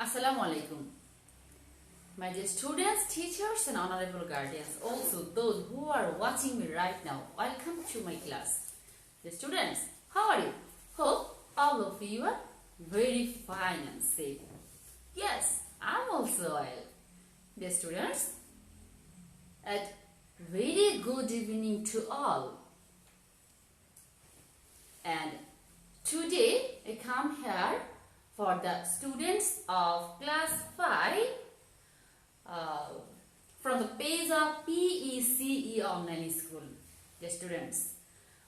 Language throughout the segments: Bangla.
Assalamu alaikum. My dear students, teachers and honorable guardians, also those who are watching me right now, welcome to my class. Dear students, how are you? Hope all of you are very fine and safe. Yes, I'm also well. Dear students, a very good evening to all. And today I come here for the students of class 5 from the page of PECE Online School. The students,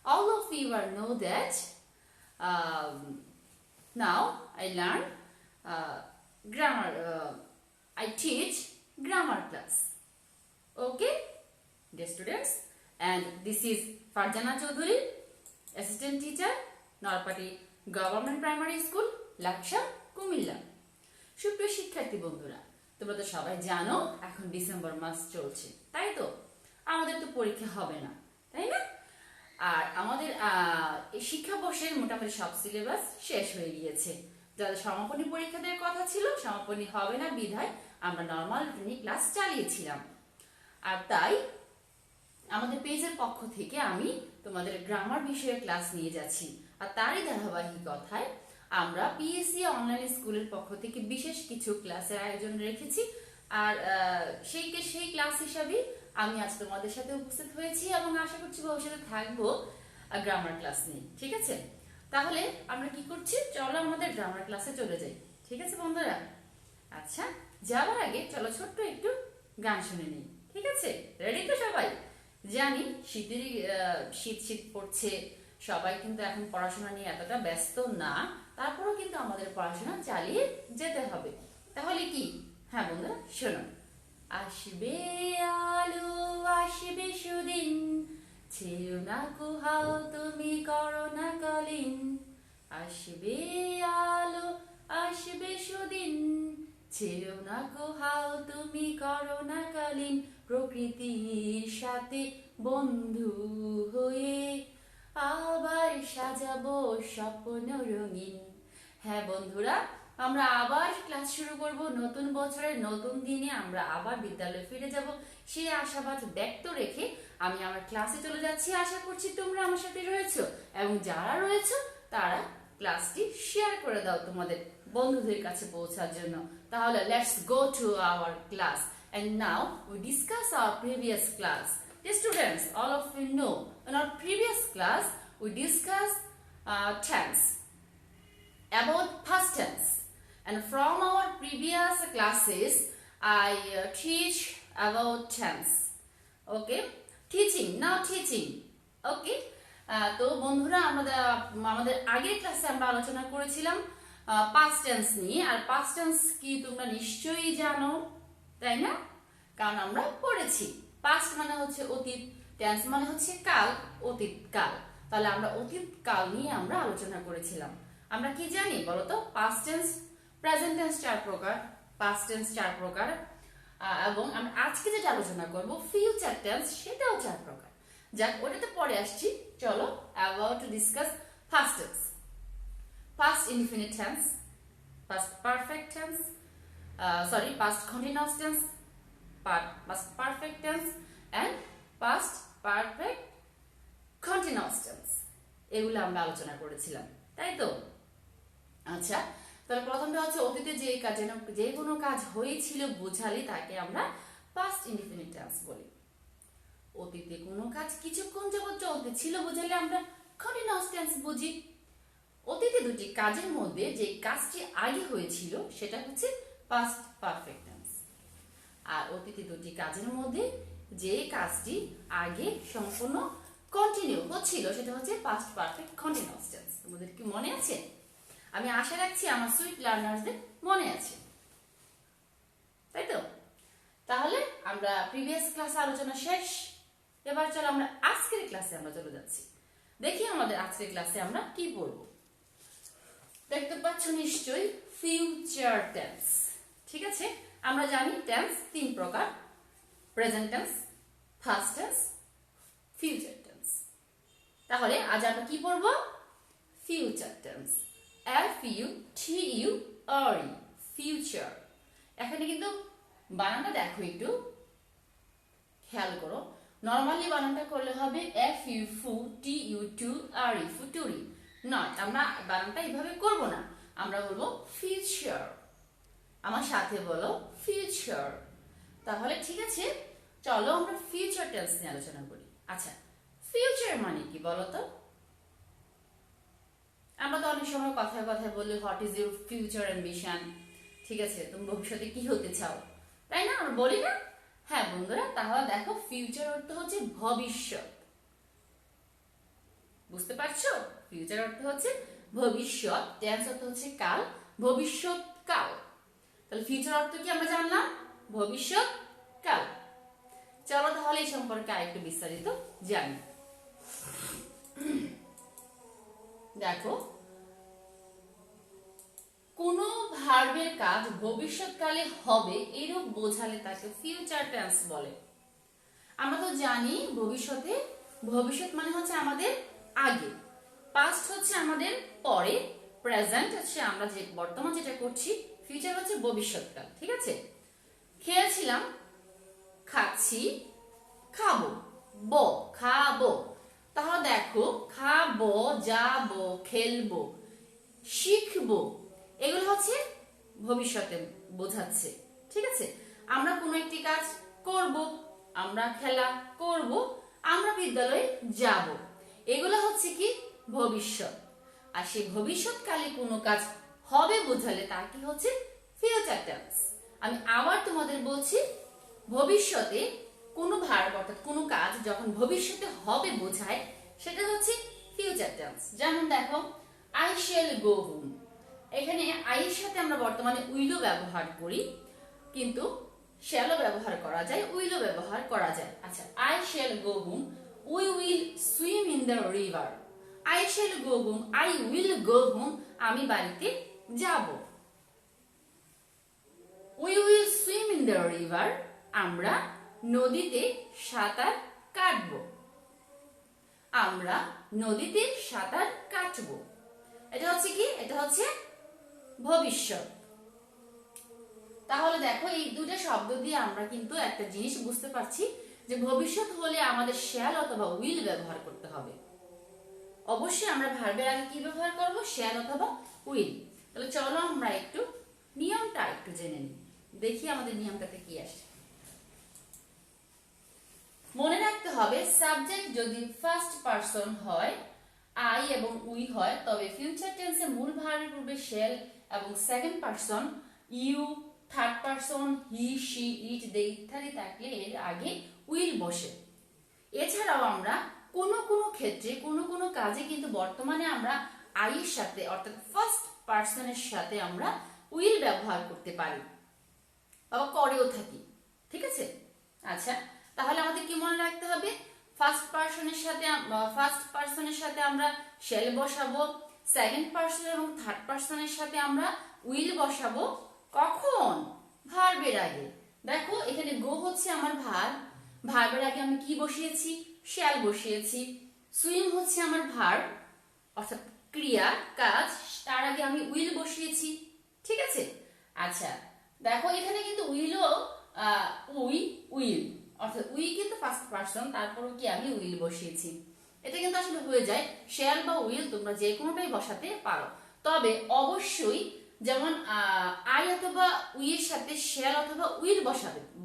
all of you know that now I learn grammar, I teach grammar class. Okay, dear students, and this is Farjana Chaudhary, assistant teacher, Norpati Government Primary School, Laksam Comilla. সুপ্রিয় শিক্ষার্থী বন্ধুরা, তোমরা তো সবাই জানো এখন ডিসেম্বর মাস চলছে, তাই তো? আমাদের তো পরীক্ষা হবে না, তাই না? আর আমাদের এই শিক্ষাবর্ষের মোটামুটি সব সিলেবাস শেষ হয়ে গিয়েছে। যাদের সমাপনী পরীক্ষা দেওয়ার কথা ছিল, সমাপনী হবে না বিধায় আমরা নর্মাল রুটিন ক্লাস চালিয়েছিলাম। আর তাই আমাদের পেজের পক্ষ থেকে আমি তোমাদের গ্রামার বিষয়ে ক্লাস নিয়ে যাচ্ছি। আর তারই ধারাবাহিকতায় আমরা পিএসসি অনলাইন স্কুলের পক্ষ থেকে বিশেষ কিছু ক্লাসের আয়োজন রেখেছি। আর সেই ক্লাস হিসাবে আমি আজ তোমাদের সাথে উপস্থিত হয়েছি এবং আশা করছি ভবিষ্যতে থাকবো গ্রামার ক্লাস নিয়ে। ঠিক আছে, তাহলে আমরা কি করছি, চলো আমাদের গ্রামার ক্লাসে চলে যাই। ঠিক আছে বন্ধুরা? আচ্ছা, যাওয়ার আগে চলো ছোট্ট একটু গান শুনে নিই। ঠিক আছে, রেডি তো সবাই? জানি শীত পড়ছে, সবাই কিন্তু এখন পড়াশোনা নিয়ে এতটা ব্যস্ত না, তারপরেও কিন্তু আমাদের পড়াশোনা চালিয়ে যেতে হবে। তাহলে কি, হ্যাঁ বন্ধুরা শোনো। আসবে আলো আসবে সুদিন, ছেড়ো না কুহাও তুমি করো না কালীন। আসবে আলো আসবে সুদিন, ছেড়ো না কুহাও তুমি করো না কালীন। প্রকৃতির সাথে বন্ধু হয়ে আবার সাজাবো স্বপ্ন রঙিন। হ্যাঁ বন্ধুরা, আমরা আবার ক্লাস শুরু করব নতুন বছরের নতুন দিনে, আমরা আবার বিদ্যালয়ে ফিরে যাব সেই আশাবাদ ব্যক্ত রেখে আমি আমার ক্লাসে চলে যাচ্ছি। আশা করছি তোমরা আমার সাথে রয়েছো এবং যারা রয়েছো তারা ক্লাসটি শেয়ার করে দাও তোমাদের বন্ধুদের কাছে পৌঁছার জন্য। তাহলে let's go to our class and now we discuss our previous class. Dear students, all of you know in our previous class we discussed tense, about past tense, and from our previous classes I teach about tense. Okay, now teaching. Okay, তো বন্ধুরা আমাদের আগের ক্লাসে আমরা আলোচনা করেছিলাম past tense নিয়ে। আর past tense কি তোমরা নিশ্চয়ই জানো, তাই না? কারণ আমরা পড়েছি। পাস্ট মানে হচ্ছে অতীত, টেন্স মানে হচ্ছে কাল, অতীত কাল। তাহলে আমরা অতীত কাল নিয়ে আমরা আলোচনা করেছিলাম। আমরা কি জানি বলো তো? পাস্ট টেন্স, প্রেজেন্ট টেন্স 4 প্রকার, পাস্ট টেন্স 4 প্রকার, এবং আমরা আজকে যেটা আলোচনা করব ফিউচার টেন্স, সেটাও 4 প্রকার। যাক, ওটাতে পরে আসছি। চলো about to discuss past tense. Past indefinite tense, past perfect tense, past continuous tense, past perfect tense and past perfect continuous tense, এগুলো আমরা আলোচনা করেছিলাম, তাই তো? আচ্ছা, তাহলে প্রথমটা হচ্ছে অতীতে যে কোনো কাজ হয়েছিল বোঝালে তাকে আমরা past indefinite tense বলি। অতীতে কোনো কাজ কিছুক্ষণ যাবত চলতেছিল বোঝালে আমরা continuous tense বুঝি। অতীতে দুটি কাজের মধ্যে যে কাজটি আগে হয়েছিল সেটা হচ্ছে past perfect tense, আর অতীতে দুটি কাজের মধ্যে যে কাজটি আগে সম্পূর্ণ কন্টিনিউ হচ্ছিল সেটা হচ্ছে past perfect continuous tense। তোমাদের কি মনে আছে? আমি আশা রাখছি আমার সুইট লার্নারদের মনে আছে, তাই তো? তাহলে আমরা প্রিভিয়াস ক্লাসে আলোচনা শেষ, এবার চলো আমরা আজকের ক্লাসে আমরা চলে যাচ্ছি। দেখি আমাদের আজকের ক্লাসে আমরা কি পড়বো। দেখতে পাচ্ছ নিশ্চয়ই ফিউচার টেন্স। ঠিক আছে, আমরা জানি টেন্স 3 প্রকার, present tense, past tense, future tense. তাহলে আজ আমরা কি পড়বো? Future tense, FUTURE, future. এখানে কিন্তু বানানটা দেখো, একটু খেয়াল করো। নরমালি বানানটা করলে হবে F U fu T U tu R E ফুটুরি। নট, আমরা বানানটা এইভাবে করব না, আমরা বলবো ফিউচার। আমার সাথে বলো ফিউচার। তাহলে ঠিক আছে, চলো আমরা ফিউচার টেন্স নিয়ে আলোচনা করি। আচ্ছা, ফিউচার মানে কি বলো তো? আমরা তো অনেক সময় কথায় কথায় বলি what is your future ambition, ঠিক আছে, তুমি ভবিষ্যতে কি হতে চাও, তাই না? আমরা বলি না? হ্যাঁ বন্ধুরা, তাহলে দেখো ফিউচার অর্থ হচ্ছে ভবিষ্যৎ। বুঝতে পারছো? ফিউচার অর্থ হচ্ছে ভবিষ্যৎ, টেন্স অর্থ হচ্ছে কাল, ভবিষ্যৎ কাল। তাহলে ফিউচার অর্থ কি আমরা জানলাম? ভবিষ্যৎ কাল। চলো তাহলে এই সম্পর্কে আরেকটু বিস্তারিত জানি। দেখো, কোন ভার্বের কাজ ভবিষ্যৎকালে হবে এরূপ বোঝালে তাকে ফিউচার টেন্স বলে। আমরা তো জানি ভবিষ্যতে, ভবিষ্যৎ মানে হচ্ছে আমাদের আগে, পাস্ট হচ্ছে আমাদের পরে, প্রেজেন্ট হচ্ছে আমরা যে বর্তমান যেটা করছি, ফিউচার হচ্ছে ভবিষ্যৎকাল। ঠিক আছে, খেয়েছিলাম, খাচ্ছি, খাবো, ব খাবো। তাহলে দেখো, খাবো, যাবো, খেলবো, শিখবো, এগুলো হচ্ছে ভবিষ্যতে বোঝাচ্ছে। ঠিক আছে, আমরা কোনো একটি কাজ করব, আমরা খেলা করব, আমরা বিদ্যালয়ে যাব, এগুলো হচ্ছে কি ভবিষ্যৎ। আর সেই ভবিষ্যৎকালে কোনো কাজ হবে বোঝালে তার কি হচ্ছে ফিউচার টেন্স। আমি আবার তোমাদের বলছি, ভবিষ্যতে কোনো ভার্ব অর্থাৎ কোনো কাজ যখন ভবিষ্যতে হবে বোঝায় সেটা হচ্ছে ফিউচার টেন্স। যেমন দেখো, আই শ্যাল গো হোম, এখানে আই এর সাথে আমরা বর্তমানে উইলও ব্যবহার করি, কিন্তু শ্যালও ব্যবহার করা যায়, উইলও ব্যবহার করা যায়। আচ্ছা, I shall go home, we will swim in the river. I shall go home, I will go home, আমি বাড়িতে যাব। We will swim in the river, আমরা নদীতে সাঁতার কাটবো, আমরা নদীতে সাঁতার কাটবো। এটা হচ্ছে কি? এটা হচ্ছে ভবিষ্যৎ। তাহলে দেখো, এই দুটো শব্দ দিয়ে আমরা কিন্তু একটা জিনিস বুঝতে পারছি যে ভবিষ্যৎ হলে আমাদের শ্যাল অথবা উইল ব্যবহার করতে হবে। অবশ্যই আমরা ভার্বের আগে কি ব্যবহার করব? শ্যাল অথবা উইল। তাহলে চলো আমরা একটু নিয়মটা একটু জেনে নিই, দেখি আমাদের নিয়মটাতে কি আসে। মনে রাখতে হবে, সাবজেক্ট যদি ফার্স্ট পারসন হয়, আই এবং উই হয়, তবে ফিউচার টেন্সে মূল ভার্বের পূর্বে শ্যাল এবং second person you, third person he, she, it, they ইত্যাদি থাকলে এর আগে উইল বসে। এছাড়াও আমরা কোনো কোনো ক্ষেত্রে কোনো কোনো কাজে কিন্তু বর্তমানে আমরা আই এর সাথে অর্থাৎ ফার্স্ট পারসনের সাথে আমরা উইল ব্যবহার করতে পারি বা করেও থাকি। ঠিক আছে, আচ্ছা, তাহলে আমাদের কি মনে রাখতে হবে? ফার্স্ট পারসনের সাথে আমরা শ্যাল বসাবো, সেকেন্ড পারসন এবং থার্ড পারসনের সাথে আমরা উইল বসাবো। কখন? ভার্বের আগে। দেখো, এখানে গো হচ্ছে আমার ভার্ব, ভার্বের আগে আমি কি বসিয়েছি? শ্যাল বসিয়েছি। সুইম হচ্ছে আমার ভার্ব অর্থাৎ ক্রিয়া, কাজ, তার আগে আমি উইল বসিয়েছি। ঠিক আছে, আচ্ছা দেখো, এখানে কিন্তু উইলও উইল অর্থাৎ উই কিন্তু ফার্স্ট পারসন, তারপরও কি আমি উইল বসিয়েছি। এটা কিন্তু আসলে হয়ে যায় শ্যাল বা উইল, তোমরা যে কোনোটাই বসাতে পারো। তবে অবশ্যই যেমন আই অথবা উই এর সাথে শ্যাল অথবা উইল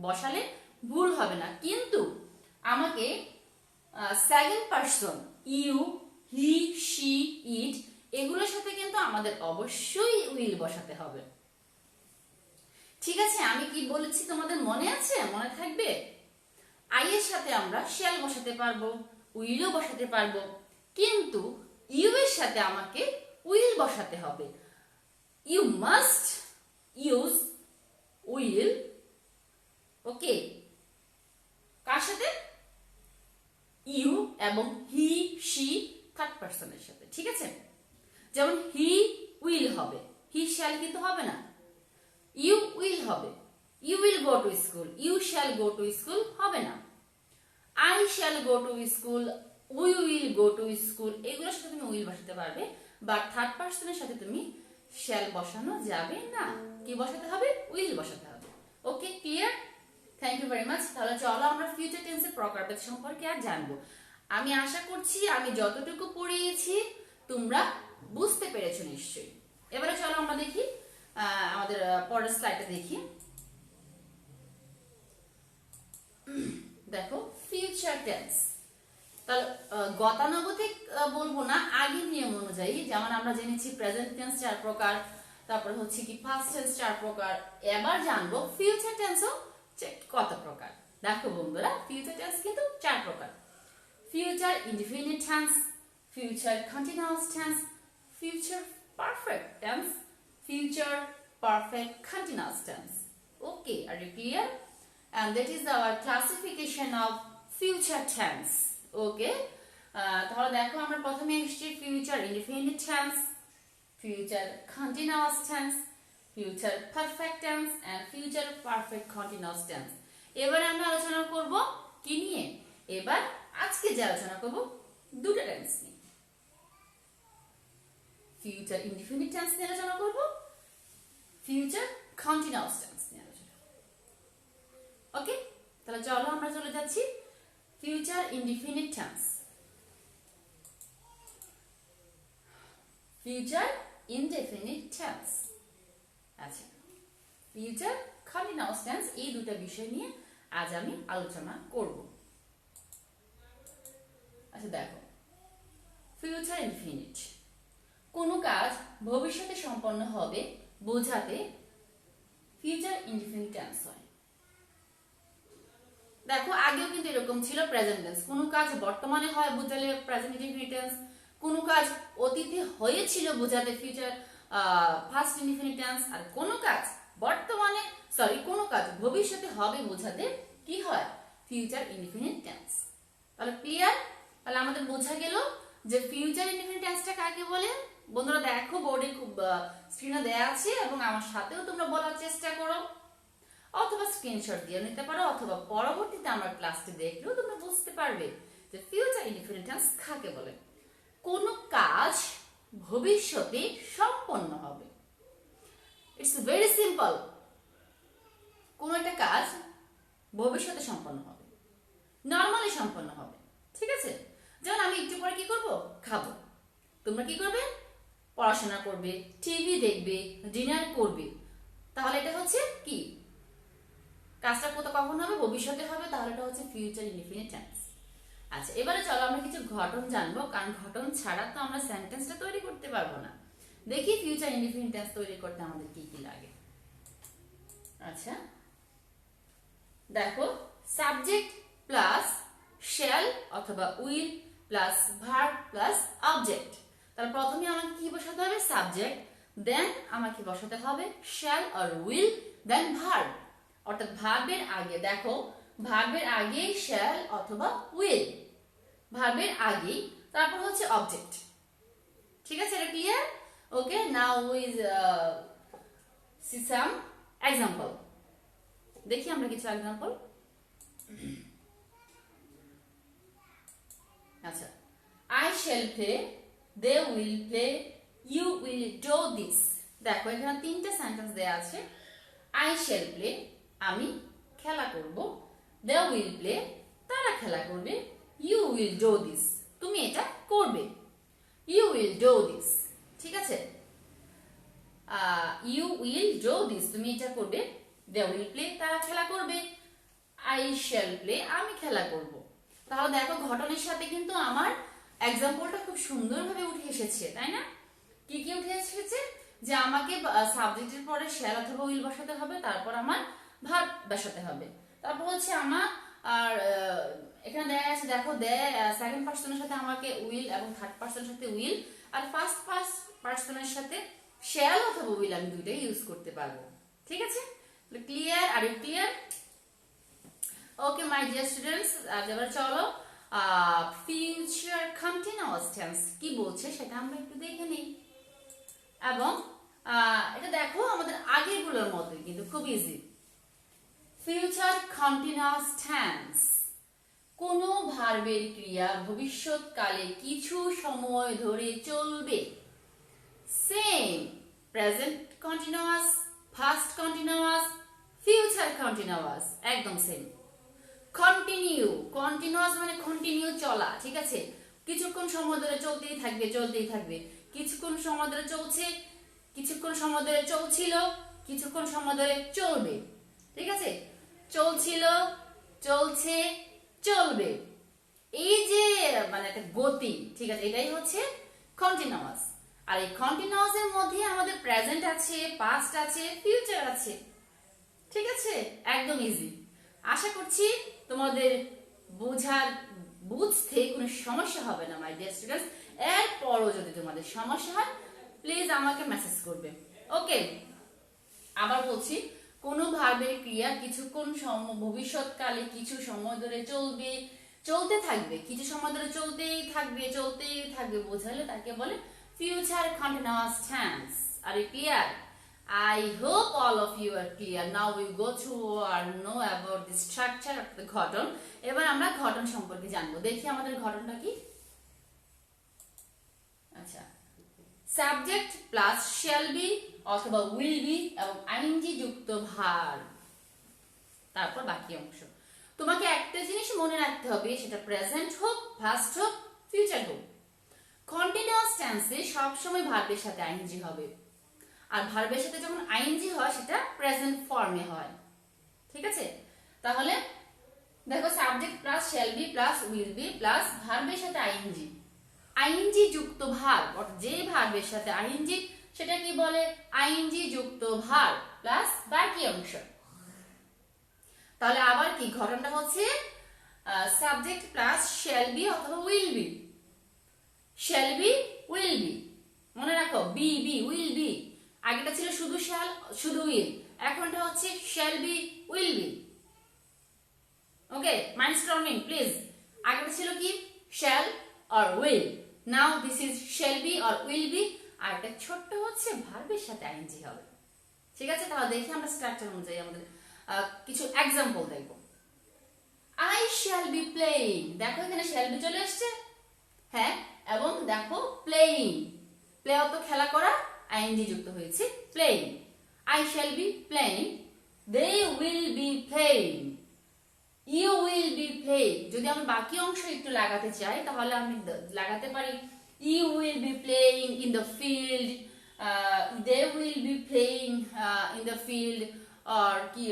বসালে ভুল হবে না, কিন্তু আমাকে second person you, he, she, it এগুলোর সাথে কিন্তু আমাদের অবশ্যই উইল বসাতে হবে। ঠিক আছে, আমি কি বলেছি তোমাদের মনে আছে? মনে থাকবে? আই এর সাথে আমরা শ্যাল বসাতে পারবো, উইলও বসাতে পারবো, কিন্তু ইউ এর সাথে আমাকে উইল বসাতে হবে। You must use will. Okay, কার সাথে? ইউ এবং হি, শি থার্ড পারসনের সাথে। ঠিক আছে, যেমন হি উইল হবে, হি শ্যাল কিন্তু হবে না। ইউ উইল হবে, you will go to school, you shall go to school হবে না। I shall go to school, we will go to school, এগুলোর সাথে তুমি উইল বসাতে পারবে, বা থার্ড পারসনের সাথে তুমি শ্যাল বসানো যাবে না, কি বসাতে হবে, উইল বসাতে হবে। Okay, clear? Thank you very much. তাহলে চলো আমরা ফিউচার টেন্সের প্রকারভেদ সম্পর্কে আর জানবো। আমি আশা করছি আমি যতটুকু পড়িয়েছি তোমরা বুঝতে পেরেছো নিশ্চয়ই। এবারে চলো আমরা দেখি আমাদের পরের স্লাইডটা দেখি। দেখো ফিউচার টেন্স, তাহলে গতানুগতিক বলবো না, আগের নিয়ম অনুযায়ী যেমন আমরা জেনেছি প্রেজেন্ট টেন্স 4 প্রকার, তারপর হচ্ছে কি পাস্ট টেন্স 4 প্রকার, এবার জানবো ফিউচার টেন্সও কত প্রকার। দেখো বন্ধুরা, ফিউচার টেন্স কিন্তু 4 প্রকার: future indefinite tense, future continuous tense, future perfect tense, future perfect continuous tense. Okay, are you clear? And that is our classification of future tense. Okay, তাহলে দেখো আমরা প্রথমে এসেছি future indefinite tense, future continuous tense, future perfect tense and future perfect continuous tense. এবারে আমরা আলোচনা করব কি নিয়ে? এবার আজকে যে আলোচনা করব দুটো টেন্স নিয়ে। ফিউচার ইনডিফিনিট টেন্স নিয়ে আলোচনা করব, ফিউচার কন্টিনিউয়াস টেন্স নিয়ে আলোচনা। ওকে, তাহলে চলো আমরা চলে যাচ্ছি future indefinite tense. Future indefinite tense, আচ্ছা, ফিউচার কন্টিনিউয়াস টেন্স, এই দুটো বিষয় নিয়ে আজ আমি আলোচনা করব। আচ্ছা দেখো, ফিউচার ইনডিফিনিট, কোনো কাজ ভবিষ্যতে সম্পন্ন হবে বোঝাতে ফিউচার ইনডিফিনিট টেন্স হয়। দেখো আগেও কিন্তু এরকম ছিল প্রেজেন্ট টেন্স, কোনো কাজ বর্তমানে হয় বোঝালে প্রেজেন্ট ইনডিফিনিট টেন্স, কোনো কাজ অতীতে হয়েছিল বোঝাতে ফিউচার ফার্স্ট ইনডিফিনিট টেন্স, আর কোনো কাজ বর্তমানে কোনো কাজ ভবিষ্যতে হবে বোঝাতে কি হয়, ফিউচার ইনডিফিনিট টেন্স। তাহলে ক্লিয়ার? তাহলে আমাদের বোঝা গেল যে ফিউচার ইনডিফিনিট টেন্সটা কাকে বলে। বন্ধুরা দেখো বোর্ডে খুব স্ক্রিনে দেয়া আছে এবং আমার সাথেও তোমরা বলার চেষ্টা করো, অথবা স্ক্রিনশট দিয়ে নিতে পারো, অথবা পরবর্তীতে আমার ক্লাসটি দেখলেও তোমরা বুঝতে পারবে যে ফিউচার ইনডিফিনিট টেন্স কাকে বলে। কোন কাজ ভবিষ্যতে সম্পন্ন হবে, ইটস ভেরি সিম্পল। কোন একটা কাজ ভবিষ্যতে সম্পন্ন হবে, নরমালি সম্পন্ন হবে, ঠিক আছে? যেমন আমি একটু পরে কি করব, খাবো, তোমরা কি করবে, পড়াশোনা করবে, টিভি দেখবে, ডিনার করবে, তাহলে এটা হচ্ছে কি, কাজটা কখন হবে, ভবিষ্যতে হবে, তাহলে এটা হচ্ছে ফিউচার ইনডিফিনিট টেন্স। আচ্ছা এবারে চলো আমরা কিছু ঘটন জানবো, কারণ ঘটন ছাড়া তো আমরা সেন্টেন্সটা তৈরি করতে পারবো না। দেখি ফিউচার ইনডিফিনিট টেন্স তৈরি করতে আমাদের কি কি লাগে। আচ্ছা দেখো, সাবজেক্ট প্লাস শ্যাল অথবা will plus verb plus object. তাহলে প্রথমে আমাকে কি বসাতে হবে, সাবজেক্ট, দেন আমাকে বসাতে হবে shall or will, then verb. অর্থাৎ ভার্বের আগে, দেখো ভার্বের আগে শ্যাল অথবা উইল, ভার্বের আগে, তারপর হচ্ছে অবজেক্ট। ঠিক আছে, এটা clear? Okay, now will see some example. দেখি আমরা কিছু এক্সাম্পল। আচ্ছা, I shall play, they will play, you will do this। দেখো এখানে তিনটা সেন্টেন্স দেয়া আছে। I shall play, আমি খেলা করব, they will play, তারা খেলা করবে, you will do this, তুমি এটা করবে, you will do this। ঠিক আছে, you will do this, তুমি এটা করবে, they will play, তারা খেলা করবে, I shall play, আমি খেলা করব। তাহলে দেখো ঘটনার সাথে কিন্তু আমার এক্সাম্পলটা খুব সুন্দরভাবে উঠে এসেছে, তাই না? কি কি উঠে এসেছে, যে আমাকে সাবজেক্টের পরে শ্যাল অথবা উইল বসাতে হবে, তারপর আমার ভার্ব বসাতে হবে, তারপর হচ্ছে আমার আর এখানে দেয়া আছে, দেখো সেকেন্ড পার্সনের সাথে আমাকে উইল এবং থার্ড পার্সনের সাথে উইল, আর ফার্স্ট পার্সনের সাথে শ্যাল অথবা উইল আমি দুইটাই ইউজ করতে পারবো। ঠিক আছে, clear? Are you clear? Okay my dear students, এবার চলো ফিউচার কন্টিনিউয়াস টেন্স কি বলছে সেটা আমরা একটু দেখে নিই। এবং এটা দেখো আমাদের আগেরগুলোর মতোই কিন্তু খুব ইজি। ফিউচার কন্টিনিউয়াস টেন্স, কোনো ভার্বের ক্রিয়া ভবিষ্যৎকালে কিছু সময় ধরে চলবে। Same present continuous, fast continuous, future continuous, একদম সেম। কন্টিনিউ, কন্টিনিউয়াস মানে কন্টিনিউ চলা, ঠিক আছে? কিছুক্ষণ সময় ধরে চলতেই থাকবে, চলতেই থাকবে। কিছুক্ষণ সময় ধরে চলছে, কিছুক্ষণ সময় ধরে চলছিল, কিছুক্ষণ সময় ধরে চলবে, ঠিক আছে? চলছিল, চলছে, চলবে, এই যে মানে একটা গতি, ঠিক আছে, এটাই হচ্ছে কন্টিনিউয়াস। আর এই কন্টিনিউয়াস এর মধ্যে আমাদের প্রেজেন্ট আছে, পাস্ট আছে, ফিউচার আছে, ঠিক আছে? একদম ইজি। আশা করছি তোমাদের বুঝতে কোনো সমস্যা হবে না মাই ডিয়ার স্টুডেন্টস। এরপরও যদি তোমাদের সমস্যা হয় প্লিজ আমাকে মেসেজ করবে, ওকে? আবার বলছি, কোন ভার্বের ক্রিয়া কিছুক্ষণ ভবিষ্যৎকালে কিছু সময় ধরে চলবে, চলতে থাকবে, কিছু সময় ধরে চলতেই থাকবে, চলতেই থাকবে বোঝালে তাকে বলে ফিউচার কন্টিনিউয়াস টেন্স। আর clear? I hope all of you are clear. Now we go to or know about the structure of the ঘটন। এবার আমরা ঘটন সম্পর্কে জানবো। দেখি আমাদের ঘটনটা কি। আচ্ছা, সাবজেক্ট প্লাস শ্যাল বি অথবা উইল বি এবং আইএনজি যুক্ত ভার্ব, তারপর বাকি অংশ। তোমাকে একটা জিনিস মনে রাখতে হবে, সেটা প্রেজেন্ট হোক, পাস্ট হোক, ফিউচার হোক, কন্টিনিউয়াস টেন্সে সবসময় ভার্বের সাথে আইএনজি হবে। আর ভার্বের সাথে যখন আইএনজি হয় সেটা প্রেজেন্ট ফর্মে হয়, ঠিক আছে? তাহলে দেখো, subject plus shall B plus will be plus ভার্বের সাথে আইএনজি, আইএনজি যুক্ত ভার্ব, অর্থাৎ যে ভার্বের সাথে আইএনজি সেটা কি বলে? আইএনজি যুক্ত ভার্ব প্লাস বাকি অংশ। তাহলে আবার কি ঘটনাটা হচ্ছে সাবজেক্ট প্লাস শ্যাল বি অথবা will be, shall be, will be, মনে রাখো বি বি উইল বি, আগেটা ছিল শুধু শ্যাল শুধু উইল, এখনটা হচ্ছে shall be will be, okay? Mind storming please. আগেটা ছিল কি shall or will, now this is shall be or will be, আর একটা ছোট্ট হচ্ছে ভার্বের সাথে আইএনজি হবে, ঠিক আছে? তাহলে দেখি আমরা স্ট্রাকচার অনুযায়ী আমাদের কিছু এক্সাম্পল দেখব। I shall be playing, দেখো এখানে shall be চলে আসছে, হ্যাঁ, এবং দেখো playing, প্লে অর্থ খেলা করা, আইএনজি যুক্ত হয়েছে playing, I shall be playing, they will be playing, you will be playing। যদি আমি বাকি অংশ একটু লাগাতে চাই তাহলে আমি লাগাতে পারি you will be playing in the field, they will be playing in the field, or কি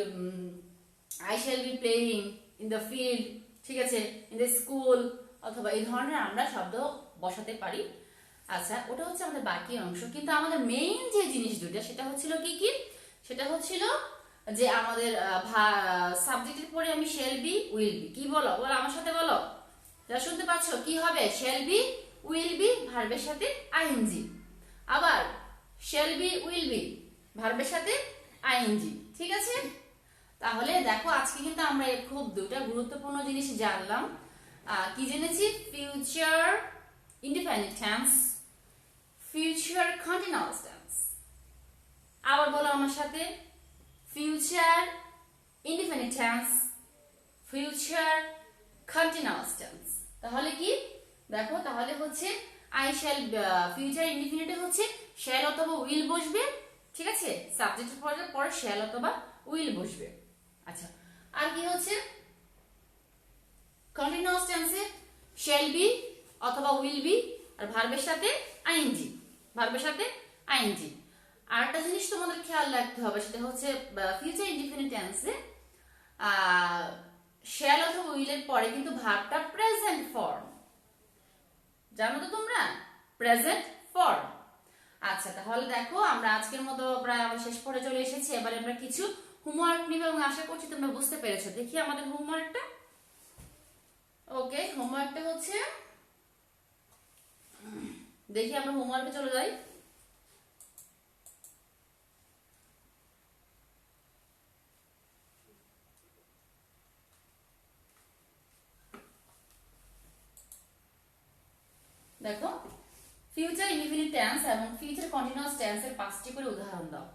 I shall be playing in the field, ঠিক আছে, in the school, অথবা এই ধরনের আমরা শব্দ বসাতে পারি। আচ্ছা, ওটা হচ্ছে আমাদের বাকি অংশ, কিন্তু আমাদের মেইন যে জিনিস দুটো সেটা হচ্ছিল কি কি, সেটা হচ্ছিল যে আমাদের সাবজেক্টের পরে আমি শ্যাল বি উইল বি, কি বলো বলো আমার সাথে বলো, যা শুনতে পাচ্ছ কি হবে? শ্যাল বি উইল বি ভার্বের সাথে আইএনজি, আবার শ্যাল বি উইল বি ভার্বের সাথে আইএনজি, ঠিক আছে? তাহলে দেখো আজকে কিন্তু আমরা খুব দুটা গুরুত্বপূর্ণ জিনিস জানলাম। কি জেনেছি? Future indefinite tense, future continuous tense. আবার বলো আমার সাথে, future indefinite tense, future continuous tense. তাহলে কি দেখো, তাহলে হচ্ছে আই শ্যাল, ফিউচার ইনডিফিনিটে হচ্ছে শ্যাল অথবা উইল বসবে, ঠিক আছে? সাবজেক্টের পরে শ্যাল অথবা উইল বসবে। আচ্ছা, আর কি হচ্ছে কন্টিনিউয়াস টেন্সে শ্যাল বি অথবা উইল বি আর ভার্বের সাথে আইএনজি, ভার্বের সাথে আইএনজি। আর একটা জিনিস তোমাদের খেয়াল রাখতে হবে, সেটা হচ্ছে ফিউচার ইনডিফিনিট টেন্সে শ্যাল অথবা উইলের পরে কিন্তু ভার্বটা প্রেজেন্ট ফর্ম, জানো তো তোমরা? Present form. আচ্ছা, তাহলে দেখো আমরা আজকের মতো প্রায় আবার শেষ পরে চলে এসেছি। এবারে আমরা কিছু হোমওয়ার্ক নিব এবং আশা করছি তোমরা বুঝতে পেরেছো। দেখি আমাদের হোমওয়ার্কটা। ওকে, হোমওয়ার্কটা হচ্ছে, দেখি আমরা হোমওয়ার্কে চলে যাই। দেখো, ফিউচার ইনডিফিনিট টেন্স এবং ফিউচার কন্টিনিউয়াস টেন্সের 5টি করে উদাহরণ দাও।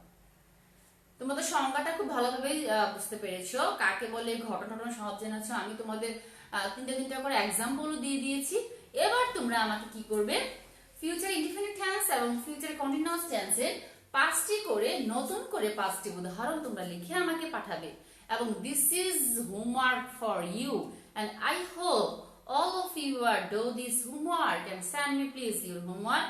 তোমাদের সংজ্ঞাটা খুব ভালোভাবে বুঝতে পেরেছো, কাকে বলে, ঘটনা সব জেনেছো। আমি তোমাদের তিনটা করে এক্সাম্পলও দিয়ে দিয়েছি। এবার তোমরা আমাকে কি করবে, ফিউচার ইনডিফিনিট টেন্স এবং ফিউচার কন্টিনিউয়াস টেন্সের 5টি করে নতুন করে 5টি উদাহরণ তোমরা লিখে আমাকে পাঠাবে এবং this is homework for you and I hope all of you are do this homework and send me please your homework.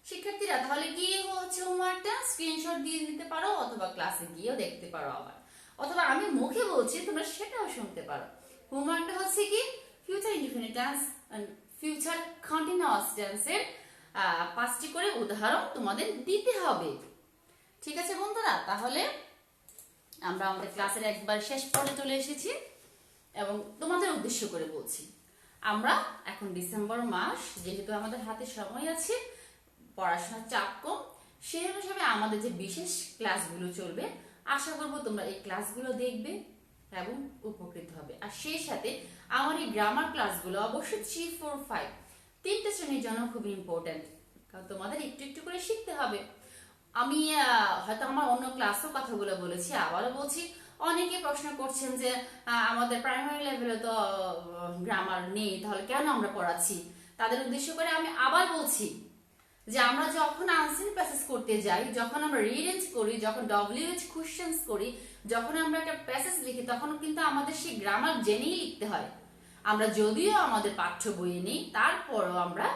শিক্ষার্থীরা তাহলে কি হচ্ছে হোমওয়ার্কটা স্ক্রিনশট দিয়ে নিতে পারো অথবা ক্লাসে গিয়েও দেখতে পারো আবার, অথবা আমি মুখে বলছি তোমরা সেটাও শুনতে পারো। হোমওয়ার্কটা হচ্ছে কি future indefinite tense and future continuous টেন্সের 5টি করে উদাহরণ তোমাদের দিতে হবে। ঠিক আছে বন্ধুরা, তাহলে আমরা আমাদের ক্লাসের একবার শেষ পর্যায়ে চলে এসেছি এবং তোমাদের উদ্দেশ্য করে বলছি, আমরা এখন ডিসেম্বর মাস, যেহেতু আমাদের হাতে সময় আছে, পড়াশোনার চাপ কম, সেই হিসাবে আমাদের যে বিশেষ ক্লাসগুলো চলবে, আশা করব তোমরা এই ক্লাসগুলো দেখবে এবং উপকৃত হবে। আর সেই সাথে আমার এই গ্রামার ক্লাসগুলো অবশ্যই 3, 4, 5 তিনটে শ্রেণীর জন্য খুব ইম্পর্টেন্ট, কারণ তোমাদের একটু একটু করে শিখতে হবে। আমি হয়তো আমার অন্য ক্লাসেও কথাগুলো বলেছি, আবারও বলছি, অনেকে প্রশ্ন করছেন যে আমাদের প্রাইমারি লেভেলে তো গ্রামার নেই, তাহলে কেন আমরা পড়াচ্ছি? তাদের উদ্দেশ্য করে আমি আবার বলছি যে আমরা যখন আনসার প্যাসেজ করতে যাই, যখন আমরা রিডেন্স করি, যখন WH কোশ্চেন্স করি, যখন আমরা একটা প্যাসেজ লিখি, তখন কিন্তু আমাদের সেই গ্রামার জেনেই লিখতে হয়। আমরা যদিও আমাদের পাঠ্য বইয়ে নেই, তারপরও আমরা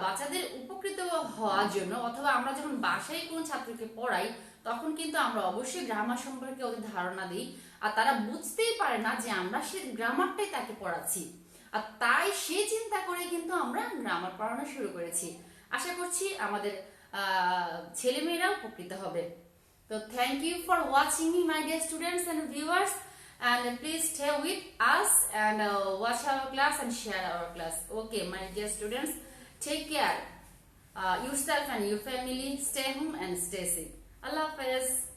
বাচ্চাদের উপকৃত হওয়ার জন্য, অথবা আমরা যখন বাসায় কোন ছাত্রকে পড়াই, তখন কিন্তু আমরা অবশ্যই গ্রামার সম্পর্কে ওদের ধারণা দিই, আর তারা বুঝতেই পারে না যে আমরা সেই গ্রামারটাই তাকে পড়াচ্ছি, আর তাই সে চিন্তা করে কিন্তু আমরা গ্রামার পড়ানো শুরু করেছি। আশা করছি আমাদের ছেলেমেয়েরা উপকৃত হবে। তো thank you for watching me my dear students and viewers, and please stay with us and watch our class and share our class. Okay my dear students, take care yourself and your family, stay home and stay safe. Allah Hafiz.